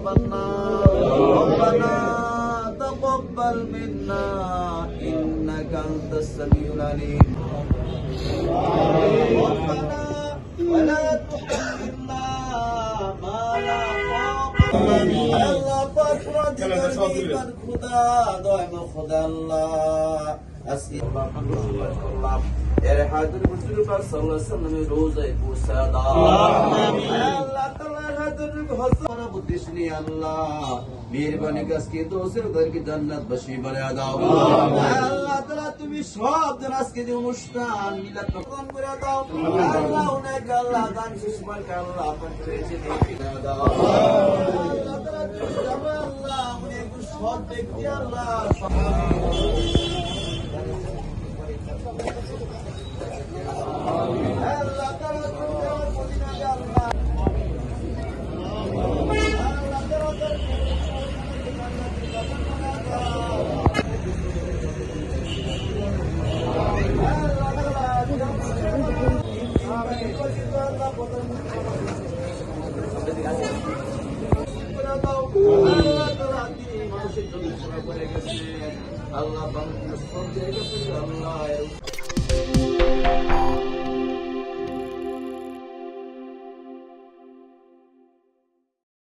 النار ربنا تقبل منا إنك أنت السميع العليم ربنا ولا تحملنا ما لا طاقة لنا الله فاكبر بك خدا دائم خدا الله أسئل الله يا رحمة المسلم صلى الله عليه وسلم روزة بوسادة الله تعالى هذا حسن بدشني الله মেহেরবানি কাজকে দোষীদেরকে জান্নাত বাসী বানায়া দাও আল্লাহ তাআলা তুমি সব জন আজকে যে অনুষ্ঠান মিলাদ প্রোগ্রাম করে দাও আল্লাহ অনেক আল্লাহ দান শেষ করে আল্লাহ আপন করেছে দেখি দাও আল্লাহ তাআলা তুমি জানো আল্লাহ অনেক সৎ ব্যক্তি আল্লাহ আল্লাহ তাআলা তুমি মদিনা আল্লাহ Allah